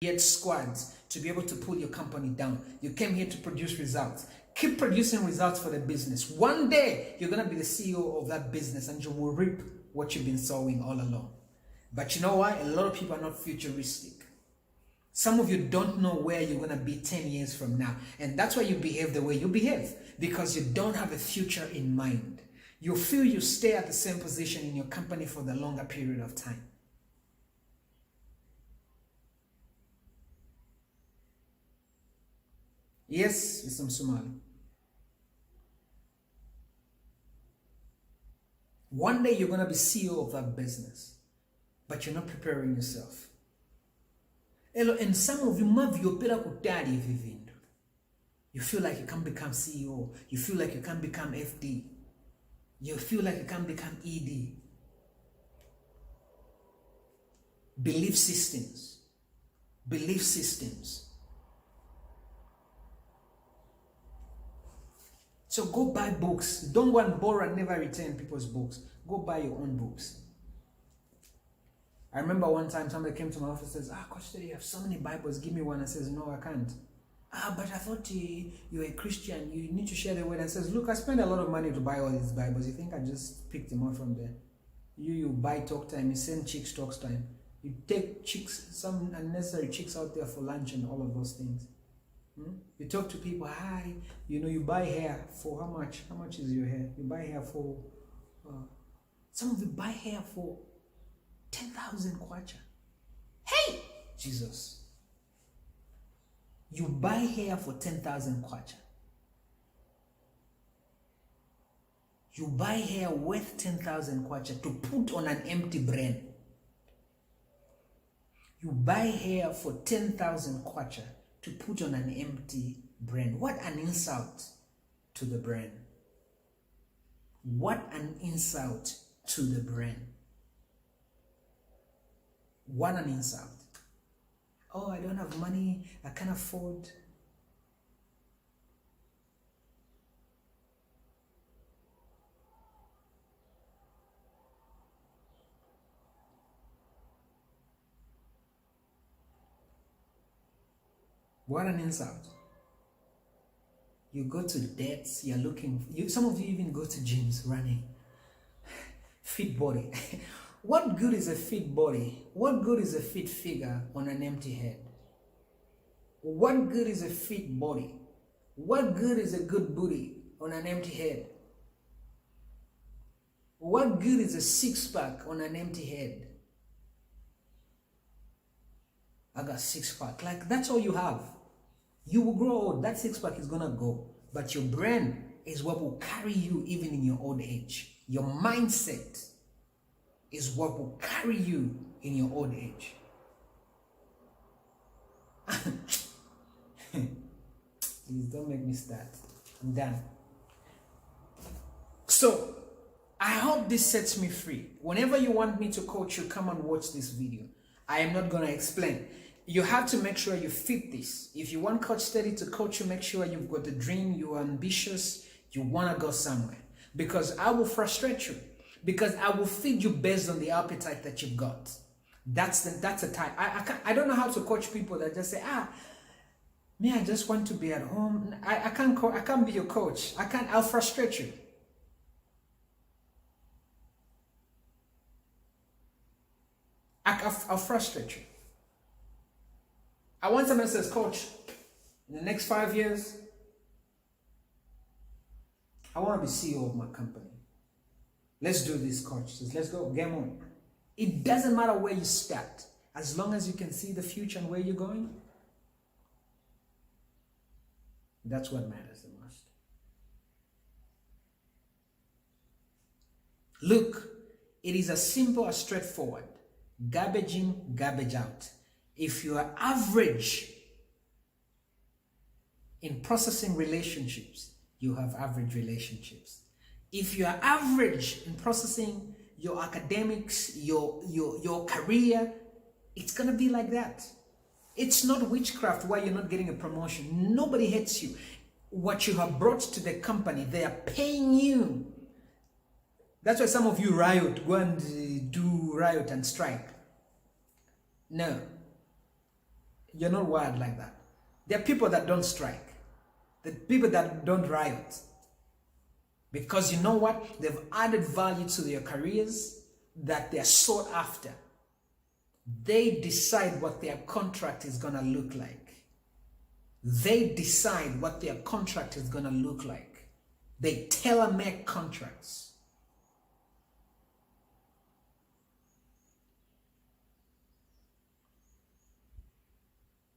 create squads to be able to pull your company down. You came here to produce results. Keep producing results for the business. One day, you're going to be the CEO of that business and you will reap what you've been sowing all along. But you know why? A lot of people are not futuristic. Some of you don't know where you're going to be 10 years from now. And that's why you behave the way you behave. Because you don't have a future in mind. You feel you stay at the same position in your company for the longer period of time. Yes, Mr. Msumali. One day you're going to be CEO of that business, but you're not preparing yourself. And some of you you feel like you can't become CEO. You feel like you can't become FD. You feel like you can't become ED. Belief systems. Belief systems. So go buy books. Don't go and borrow and never return people's books. Go buy your own books. I remember one time somebody came to my office and says, Coach, you have so many Bibles. Give me one. I says, no, I can't. But I thought you're a Christian. You need to share the word. And says, look, I spend a lot of money to buy all these Bibles. You think I just picked them out from there? You buy talk time. You send chicks talk time. You take chicks, some unnecessary chicks out there for lunch and all of those things. You talk to people, hi, you buy hair for how much? How much is your hair? You buy hair for, some of you buy hair for 10,000 kwacha. Hey, Jesus. You buy hair for 10,000 kwacha. You buy hair worth 10,000 kwacha to put on an empty brain. You buy hair for 10,000 kwacha to put on an empty brain. What an insult to the brain. What an insult to the brain. What an insult. Oh, I don't have money. I can't afford. What an insult. You go to debts, you're looking, some of you even go to gyms running. Fit body. What good is a fit body? What good is a fit figure on an empty head? What good is a fit body? What good is a good booty on an empty head? What good is a six-pack on an empty head? I got six-pack. Like, that's all you have. You will grow old. That six-pack is going to go. But your brain is what will carry you even in your old age. Your mindset is what will carry you in your old age. Please don't make me start. I'm done. So, I hope this sets me free. Whenever you want me to coach you, come and watch this video. I am not going to explain. You have to make sure you fit this. If you want Coach Steady to coach you, make sure you've got the dream, you're ambitious, you want to go somewhere. Because I will frustrate you. Because I will feed you based on the appetite that you've got. That's a type. I don't know how to coach people that just say, me, I just want to be at home. I can't be your coach. I'll frustrate you. I'll frustrate you. I want someone that says, Coach, in the next 5 years, I want to be CEO of my company. Let's do this, Coach. Says, let's go, game on. It doesn't matter where you start, as long as you can see the future and where you're going. That's what matters the most. Look, it is as simple as straightforward. Garbage in, garbage out. If you are average in processing relationships, you have average relationships. If you are average in processing your academics, your career, it's gonna be like that. It's not witchcraft why you're not getting a promotion. Nobody hates you. What you have brought to the company, they are paying you. That's why some of you riot, go and do riot and strike. No. You're not wired like that. There are people that don't strike. The people that don't riot. Because you know what? They've added value to their careers that they're sought after. They decide what their contract is going to look like. They decide what their contract is going to look like. They tailor-make contracts.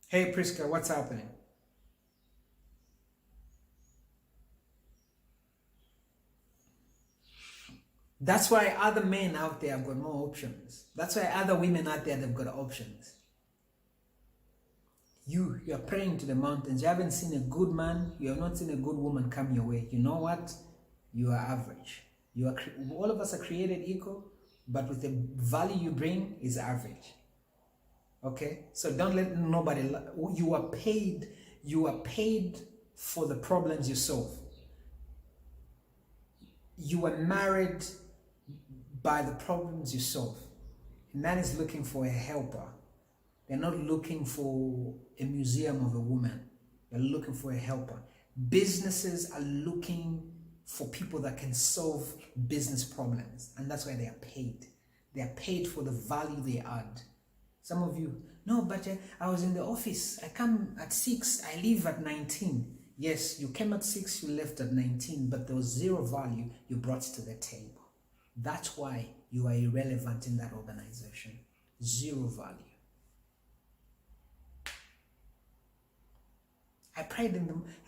Hey Priska, what's happening? That's why other men out there have got more options. That's why other women out there, they've got options. You're praying to the mountains. You haven't seen a good man. You have not seen a good woman come your way. You know what? You are average. All of us are created equal, but with the value you bring is average. Okay? So don't let nobody... You are paid for the problems you solve. You are married by the problems you solve. A man is looking for a helper. They're not looking for a museum of a woman. They're looking for a helper. Businesses are looking for people that can solve business problems. And that's why they are paid. They are paid for the value they add. Some of you, no, but I was in the office. I come at 6, I leave at 19. Yes, you came at 6, you left at 19, but there was zero value you brought to the table. That's why you are irrelevant in that organization. Zero value. I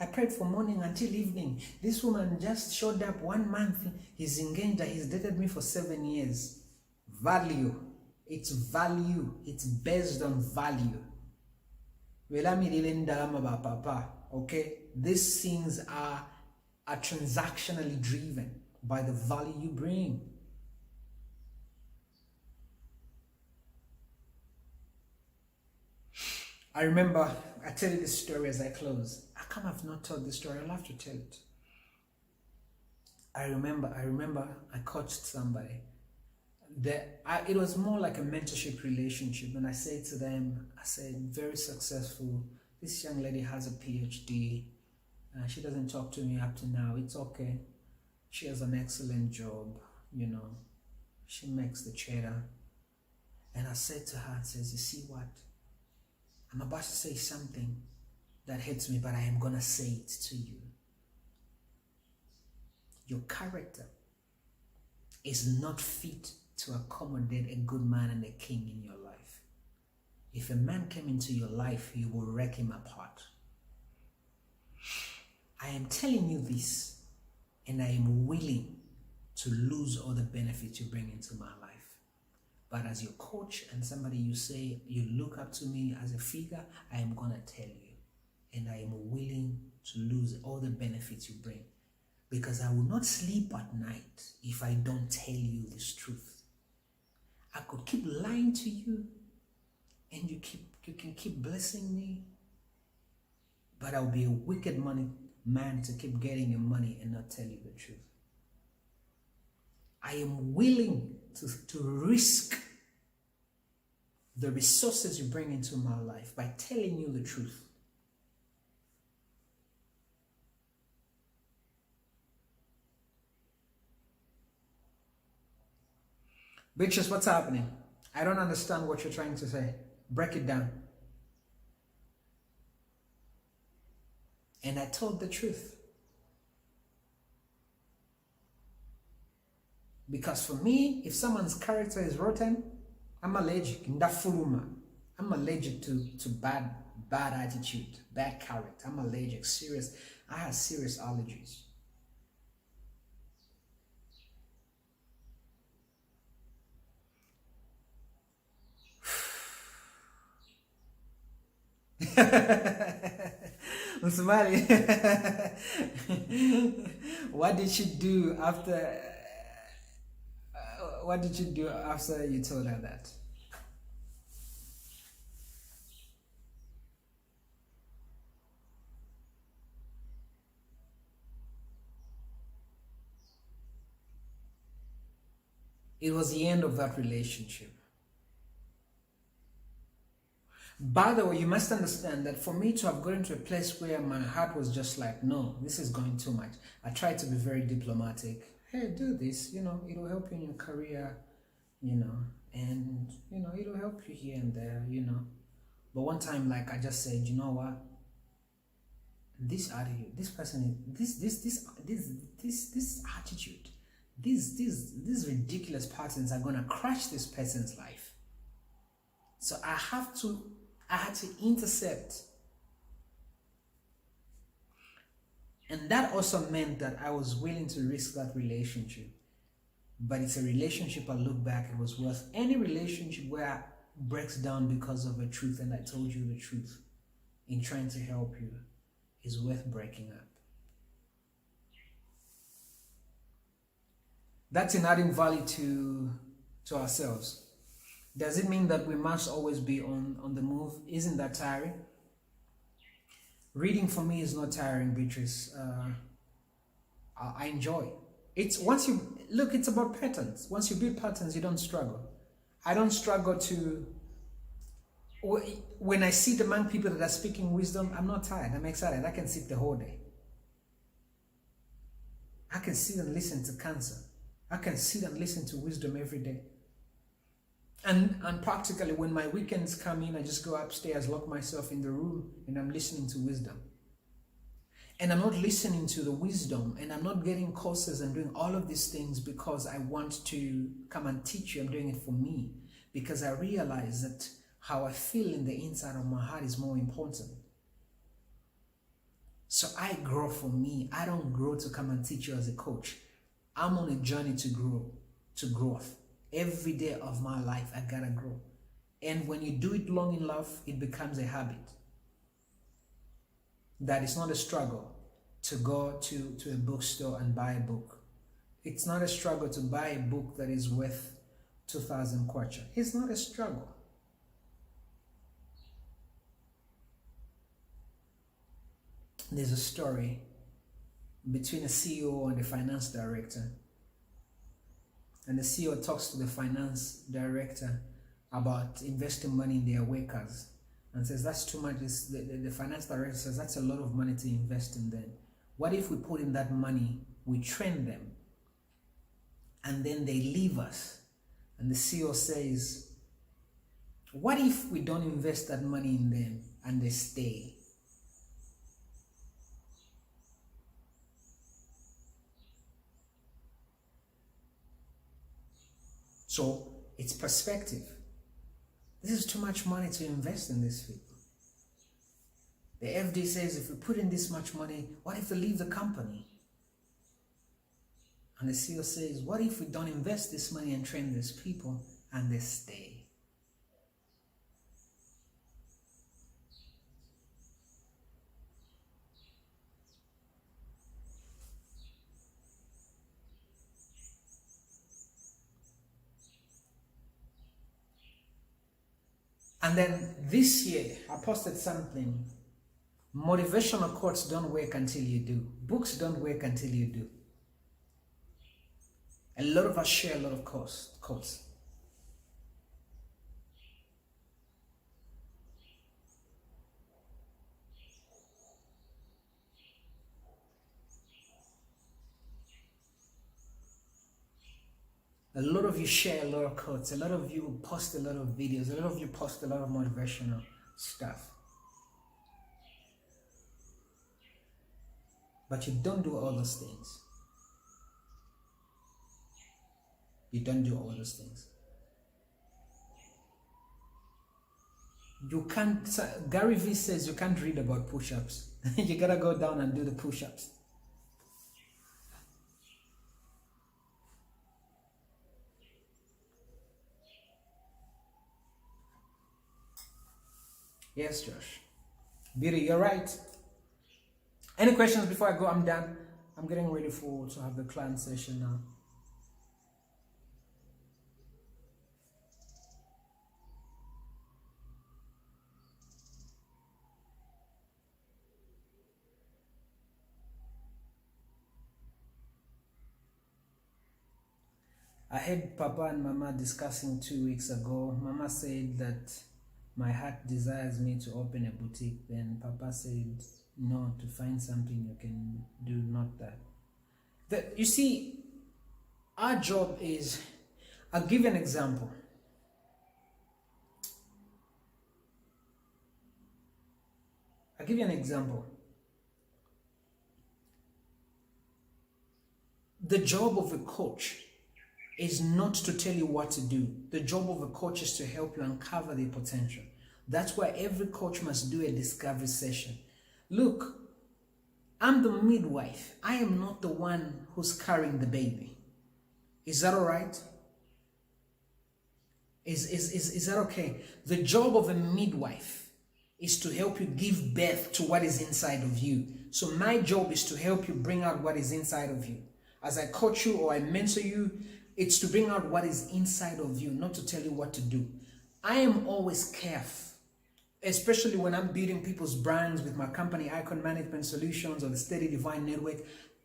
prayed from morning until evening. This woman just showed up 1 month. He's engaged. He's dated me for 7 years. Value. It's value. It's based on value. Okay? These things are transactionally driven by the value you bring. I remember, I tell you this story as I close. How come I've not told this story? I'll have to tell it. I remember I coached somebody. It was more like a mentorship relationship. And I said to them, I said, very successful. This young lady has a PhD. She doesn't talk to me up to now. It's okay. She has an excellent job, you know. She makes the cheddar. And I said to her, I says, you see what? I'm about to say something that hurts me, but I am going to say it to you. Your character is not fit to accommodate a good man and a king in your life. If a man came into your life, you will wreck him apart. I am telling you this, and I am willing to lose all the benefits you bring into my life. But as your coach and somebody you say you look up to me as a figure, I am going to tell you. And I am willing to lose all the benefits you bring. Because I will not sleep at night if I don't tell you this truth. I could keep lying to you and you can keep blessing me. But I'll be a wicked man to keep getting your money and not tell you the truth. I am willing to risk the resources you bring into my life by telling you the truth. Bitches, what's happening? I don't understand what you're trying to say. Break it down. And I told the truth. Because for me, if someone's character is rotten, I'm allergic. I'm allergic to bad attitude, bad character. I'm allergic, serious. I have serious allergies. Msumali, what did she do after? What did you do after you told her that? It was the end of that relationship. By the way, you must understand that for me to have gotten to a place where my heart was just like, no, this is going too much, I tried to be very diplomatic. Hey, do this, it'll help you in your career, and, it'll help you here and there, But one time, like, I just said, you know what? This attitude, this person, this attitude, these ridiculous patterns are gonna crush this person's life. So I had to intercept. And that also meant that I was willing to risk that relationship. But it's a relationship I look back, it was worth any relationship where it breaks down because of the truth and I told you the truth in trying to help you is worth breaking up. That's in adding value to ourselves. Does it mean that we must always be on the move? Isn't that tiring? Reading for me is not tiring, Beatrice. I enjoy. It's it's about patterns. Once you build patterns, you don't struggle. I don't struggle when I sit among people that are speaking wisdom, I'm not tired. I'm excited. I can sit the whole day. I can sit and listen to cancer. I can sit and listen to wisdom every day. And practically when my weekends come in, I just go upstairs, lock myself in the room, and I'm listening to wisdom. And I'm not listening to the wisdom, and I'm not getting courses and doing all of these things because I want to come and teach you. I'm doing it for me because I realize that how I feel in the inside of my heart is more important. So I grow for me. I don't grow to come and teach you as a coach. I'm on a journey to grow, to growth. Every day of my life, I gotta grow. And when you do it long enough, it becomes a habit. That is not a struggle to go to a bookstore and buy a book. It's not a struggle to buy a book that is worth 2,000 kwacha. It's not a struggle. There's a story between a CEO and a finance director. And the CEO talks to the finance director about investing money in their workers and says, that's too much. The finance director says, that's a lot of money to invest in them. What if we put in that money, we train them, and then they leave us? And the CEO says, what if we don't invest that money in them and they stay? So it's perspective. This is too much money to invest in these people. The FD says if we put in this much money, what if they leave the company? And the CEO says, what if we don't invest this money and train these people and they stay? And then this year, I posted something. Motivational quotes don't work until you do. Books don't work until you do. A lot of us share a lot of quotes. A lot of you share a lot of quotes. A lot of you post a lot of videos. A lot of you post a lot of motivational stuff. But you don't do all those things. You don't do all those things. You can't, Gary Vee says you can't read about push-ups. You gotta go down and do the push-ups. Yes, Josh. Beauty, you're right. Any questions before I go? I'm done. I'm getting ready to have the client session now. I heard Papa and Mama discussing 2 weeks ago. Mama said that my heart desires me to open a boutique. Then Papa said, no, to find something you can do, not that. You see, our job is, I'll give you an example. I'll give you an example. The job of a coach is not to tell you what to do. The job of a coach is to help you uncover the potential. That's why every coach must do a discovery session. Look, I'm the midwife. I am not the one who's carrying the baby. Is that all right? Is that okay? The job of a midwife is to help you give birth to what is inside of you. So my job is to help you bring out what is inside of you. As I coach you or I mentor you, it's to bring out what is inside of you, not to tell you what to do. I am always careful, especially when I'm building people's brands with my company, Icon Management Solutions or the Steady Divine Network.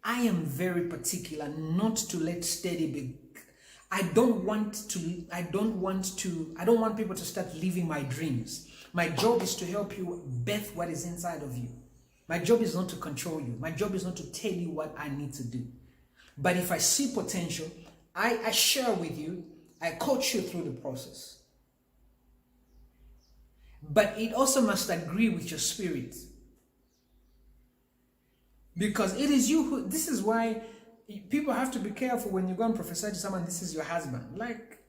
I am very particular not to let Steady be. I don't want people to start living my dreams. My job is to help you birth what is inside of you. My job is not to control you. My job is not to tell you what I need to do. But if I see potential, I share with you, I coach you through the process. But it also must agree with your spirit. Because it is you who, this is why people have to be careful when you go and prophesy to someone, this is your husband. Like,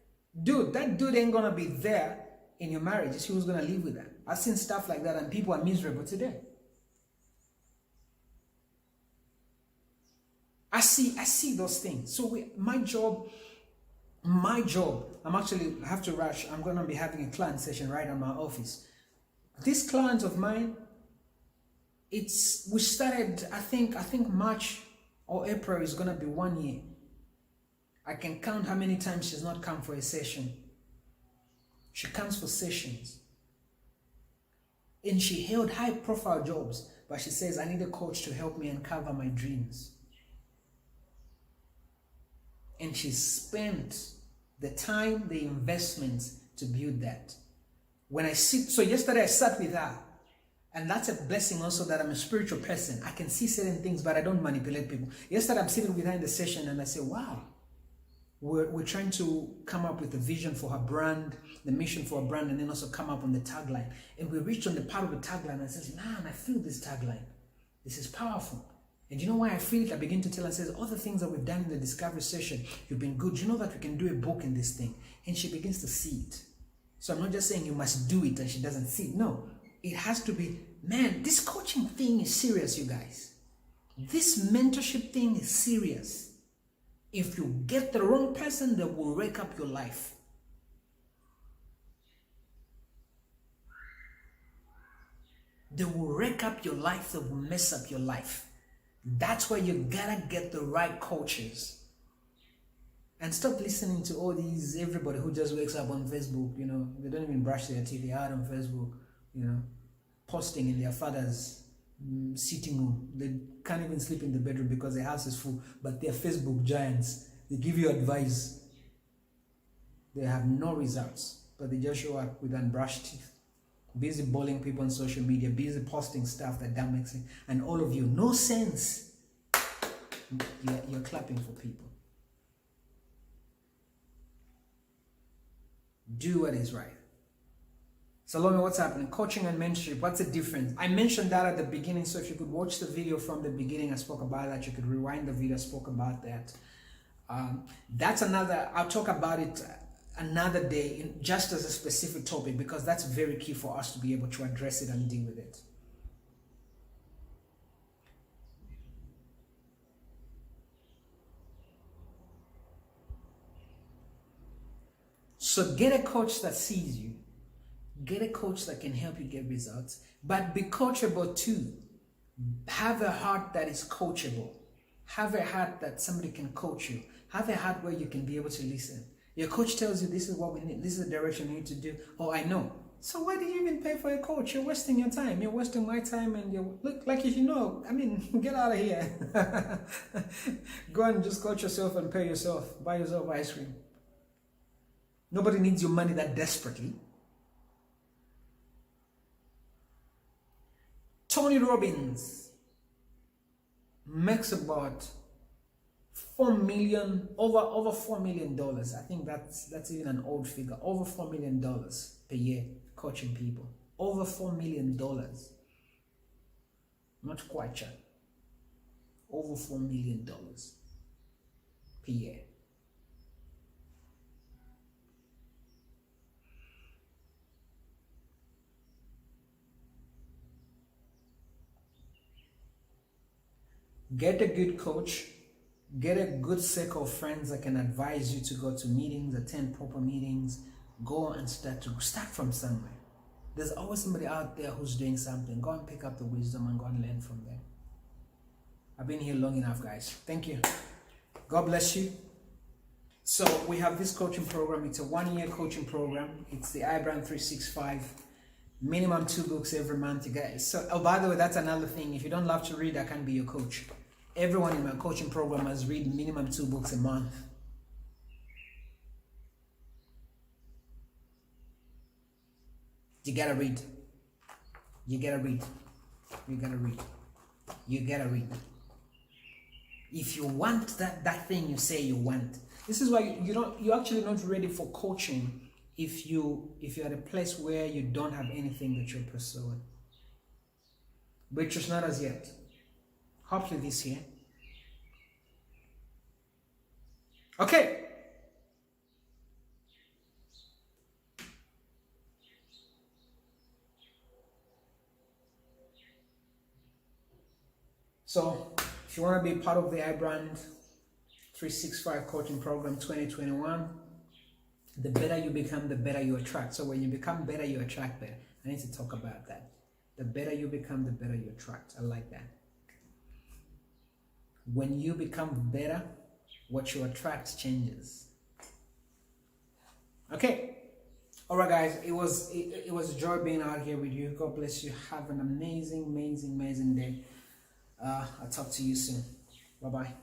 dude, that dude ain't gonna be there in your marriage. It's who's gonna live with that. I've seen stuff like that and people are miserable today. I see those things. So my job, I have to rush. I'm going to be having a client session right in my office. This client of mine, we started, I think March or April is going to be 1 year. I can count how many times she's not come for a session. She comes for sessions. And she held high profile jobs, but she says, I need a coach to help me uncover my dreams. And she spent the time, the investments to build that. So yesterday I sat with her, and that's a blessing also that I'm a spiritual person. I can see certain things, but I don't manipulate people. Yesterday I'm sitting with her in the session and I say, wow, we're trying to come up with a vision for her brand, the mission for her brand, and then also come up on the tagline. And we reached on the part of the tagline and I says, man, I feel this tagline. This is powerful. And you know why I feel it? I begin to tell her, says, all the things that we've done in the discovery session, you've been good. You know that we can do a book in this thing. And she begins to see it. So I'm not just saying you must do it and she doesn't see it. No, it has to be, man, this coaching thing is serious, you guys. This mentorship thing is serious. If you get the wrong person, they will wreck up your life. They will wreck up your life. They will mess up your life. That's why you gotta get the right coaches. And stop listening to all these, everybody who just wakes up on Facebook, they don't even brush their teeth, they're out on Facebook, posting in their father's sitting room. They can't even sleep in the bedroom because their house is full, but they're Facebook giants. They give you advice. They have no results, but they just show up with unbrushed teeth. Busy bullying people on social media, busy posting stuff that don't make sense. And all of you, no sense. You're clapping for people. Do what is right. Salome, what's happening? Coaching and mentorship, what's the difference? I mentioned that at the beginning, so if you could watch the video from the beginning, I spoke about that. You could rewind the video, I spoke about that. That's another, I'll talk about it another day, just as a specific topic, because that's very key for us to be able to address it and deal with it. So get a coach that sees you. Get a coach that can help you get results, but be coachable too. Have a heart that is coachable. Have a heart that somebody can coach you. Have a heart where you can be able to listen. Your coach tells you this is what we need, this is the direction you need to do. Oh, I know. So why do you even pay for a coach? You're wasting your time. You're wasting my time, and look like if you know. I mean, get out of here. Go and just coach yourself and pay yourself. Buy yourself ice cream. Nobody needs your money that desperately. Tony Robbins makes about over $4 million. I think that's even an old figure. Over $4 million per year coaching people. Over $4 million. Not quite sure. Over $4 million per year. Get a good coach. Get a good circle of friends that can advise you to go to meetings, attend proper meetings, go and start from somewhere. There's always somebody out there who's doing something. Go and pick up the wisdom and go and learn from them. I've been here long enough, guys. Thank you. God bless you. So we have this coaching program. It's a 1-year coaching program. It's the iBrand 365. Minimum 2 books every month, you guys. So, oh, by the way, that's another thing. If you don't love to read, I can be your coach. Everyone in my coaching program must read minimum 2 books a month. You gotta read. You gotta read. You gotta read. You gotta read. If you want that thing you say you want. This is why you're actually not ready for coaching if you're at a place where you don't have anything that you're pursuing. But just not as yet. Hopefully this year. Okay. So if you want to be part of the iBrand 365 coaching program 2021, the better you become, the better you attract. So when you become better, you attract better. I need to talk about that. The better you become, the better you attract. I like that. When you become better, what you attract changes. Okay. All right, guys. It was a joy being out here with you. God bless you. Have an amazing day. I'll talk to you soon. Bye-bye.